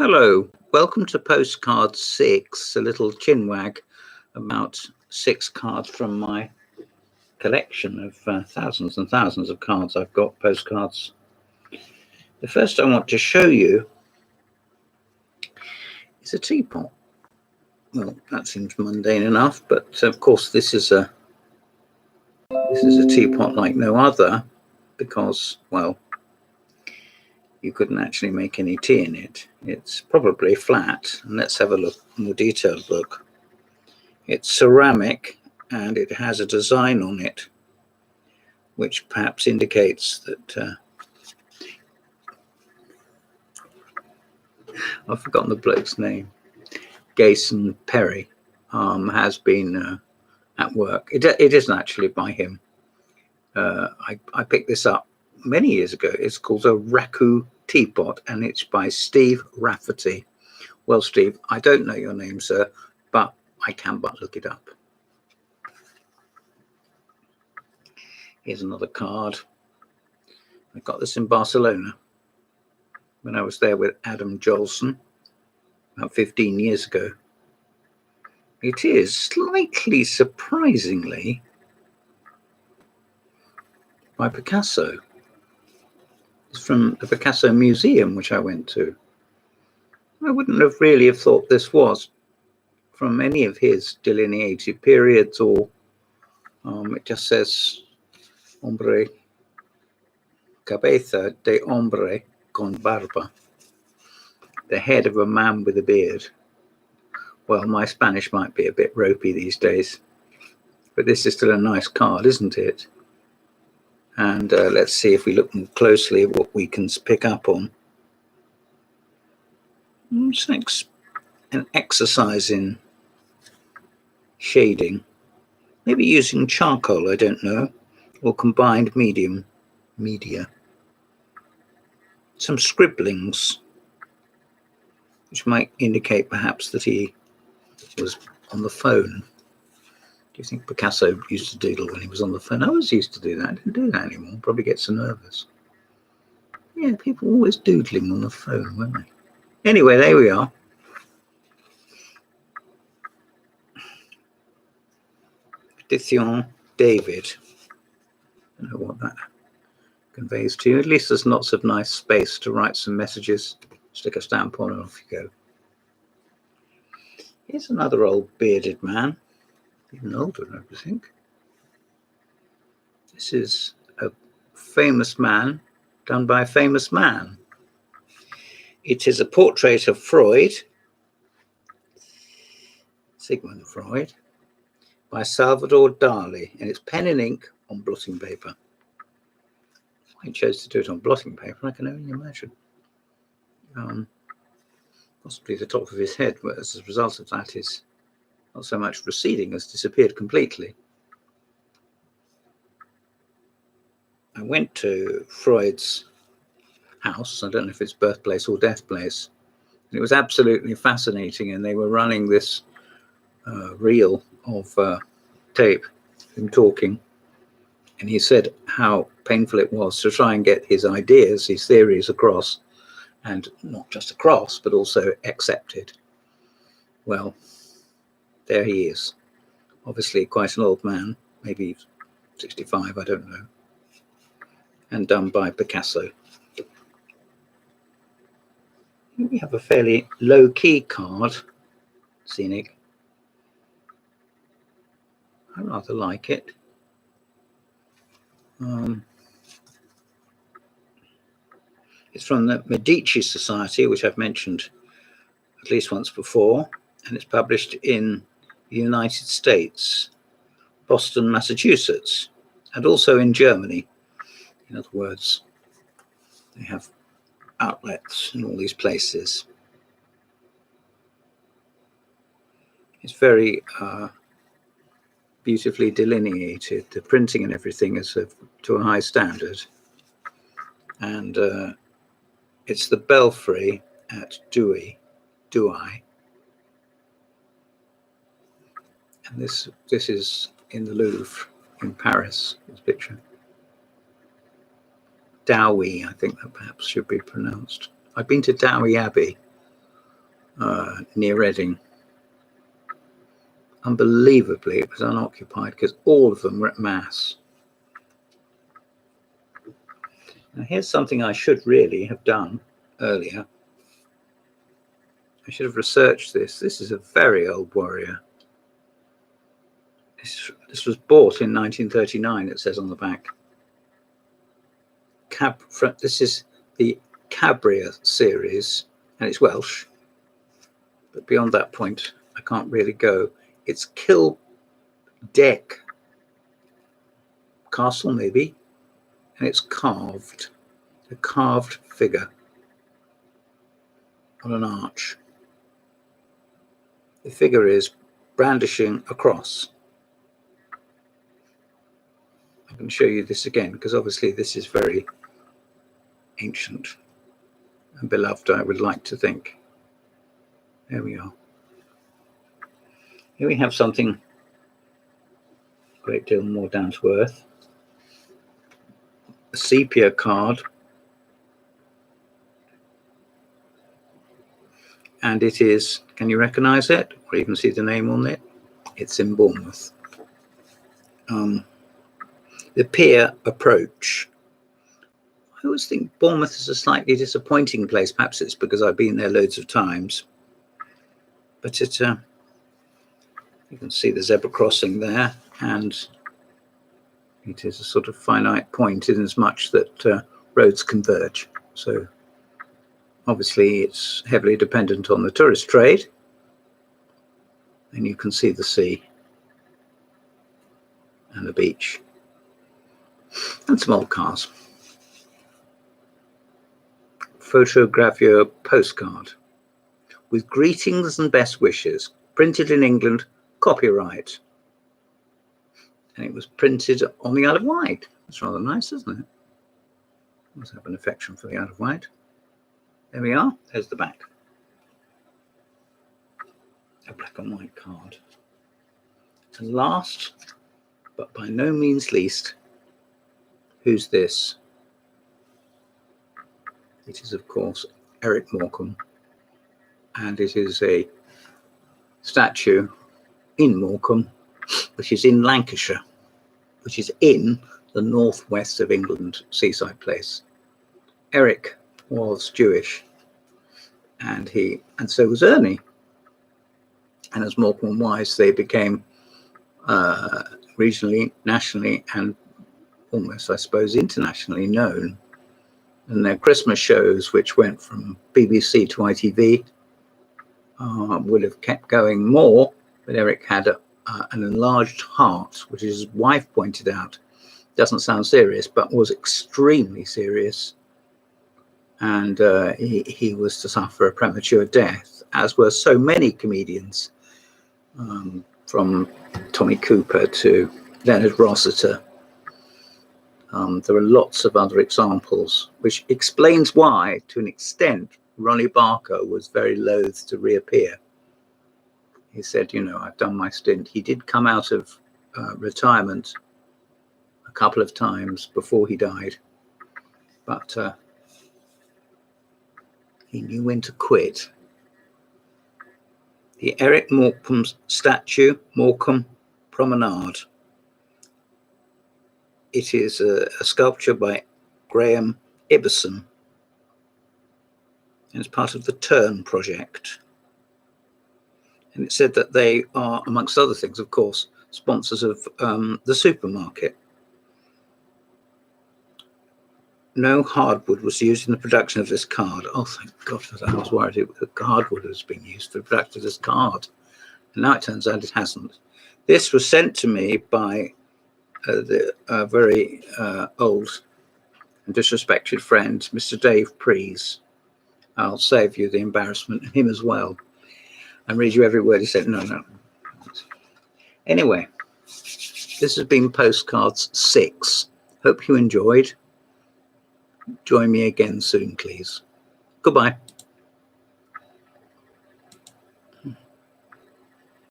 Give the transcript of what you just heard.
Hello, welcome to Postcards 6, a little chinwag about 6 cards from my collection of thousands and thousands of cards I've got, postcards. The first I want to show you is a teapot. Well, that seems mundane enough, but of course this is a teapot like no other because, well, you couldn't actually make any tea in it. It's probably flat, and let's have a look, more detailed look. It's ceramic, and it has a design on it, which perhaps indicates that I've forgotten the bloke's name. Gason Perry has been at work. It isn't actually by him. I picked this up many years ago. It's called a Raku teapot, and it's by Steve Rafferty. Well, Steve, I don't know your name, sir, but I can but look it up. Here's another card. I got this in Barcelona when I was there with Adam Jolson about 15 years ago. It is slightly surprisingly by Picasso. It's from the Picasso Museum, which I went to. I wouldn't have really thought this was from any of his delineated periods, or it just says hombre, cabeza de hombre con barba, the head of a man with a beard. Well, my Spanish might be a bit ropey these days, but this is still a nice card, isn't it? And let's see if we look more closely at what we can pick up on. It's an exercise in shading, maybe using charcoal, I don't know, or combined media. Some scribblings, which might indicate perhaps that he was on the phone. Do you think Picasso used to doodle when he was on the phone? I always used to do that. I don't do that anymore. Probably get so nervous. Yeah, people were always doodling on the phone, weren't they? Anyway, there we are. Petition David. I don't know what that conveys to you. At least there's lots of nice space to write some messages, stick a stamp on, and off you go. Here's another old bearded man. Even older, I think. This is a famous man done by a famous man. It is a portrait of Freud, Sigmund Freud, by Salvador Dali, and it's pen and ink on blotting paper. Why he chose to do it on blotting paper, I can only imagine. Possibly the top of his head, but as a result of that, is not so much receding as disappeared completely. I went to Freud's house. I don't know if it's birthplace or death place. And it was absolutely fascinating, and they were running this reel of tape, him talking, and he said how painful it was to try and get his ideas, his theories across, and not just across, but also accepted. Well, there he is. Obviously quite an old man, maybe 65, I don't know, and done by Picasso. We have a fairly low-key card, scenic. I rather like it. It's from the Medici Society, which I've mentioned at least once before, and it's published in the United States, Boston, Massachusetts, and also in Germany. In other words, they have outlets in all these places. It's very beautifully delineated. The printing and everything is to a high standard. And it's the belfry at Dowie. And this is in the Louvre in Paris, this picture. Dowie, I think that perhaps should be pronounced. I've been to Dowie Abbey. near Reading. Unbelievably, it was unoccupied because all of them were at mass. Now, here's something I should really have done earlier. I should have researched this. This is a very old warrior. This was bought in 1939, it says on the back. This is the Cabria series, and it's Welsh. But beyond that point, I can't really go. It's Kildeck Castle, maybe, and it's carved. A carved figure on an arch. The figure is brandishing a cross. I can show you this again because obviously this is very ancient and beloved, I would like to think. There we are. Here we have something a great deal more down to earth. A sepia card. And it is, can you recognize it? Or you can see the name on it. It's in Bournemouth. The pier approach. I always think Bournemouth is a slightly disappointing place. Perhaps it's because I've been there loads of times. But it, you can see the zebra crossing there, and it is a sort of finite point in as much that roads converge. So obviously it's heavily dependent on the tourist trade. And you can see the sea and the beach and some old cars. Photogravure postcard with greetings and best wishes, printed in England, copyright. And it was printed on the Isle of Wight. That's rather nice, isn't it? I must have an affection for the Isle of Wight. There we are. There's the back. A black and white card. And last, but by no means least, who's this? It is, of course, Eric Morecambe. And it is a statue in Morecambe, which is in Lancashire, which is in the northwest of England, seaside place. Eric was Jewish, and so was Ernie. And as Morecambe and Wise, they became regionally, nationally, and almost, I suppose, internationally known. And their Christmas shows, which went from BBC to ITV, would have kept going more, but Eric had an enlarged heart, which his wife pointed out. Doesn't sound serious, but was extremely serious. And he was to suffer a premature death, as were so many comedians, from Tommy Cooper to Leonard Rossiter. There are lots of other examples, which explains why, to an extent, Ronnie Barker was very loath to reappear. He said, you know, I've done my stint. He did come out of retirement a couple of times before he died, but he knew when to quit. The Eric Morecambe statue, Morecambe Promenade. It is a sculpture by Graham Ibbison, and it's part of the Turn project. And it said that they are, amongst other things, of course, sponsors of the supermarket. No hardwood was used in the production of this card. Oh, thank God for that. I was worried that hardwood was being used for the production of this card. And now it turns out it hasn't. This was sent to me by the very old and disrespected friend, Mr. Dave Prees. I'll save you the embarrassment and him as well, and read you every word he said. No. Anyway, this has been Postcards 6. Hope you enjoyed. Join me again soon, please. Goodbye.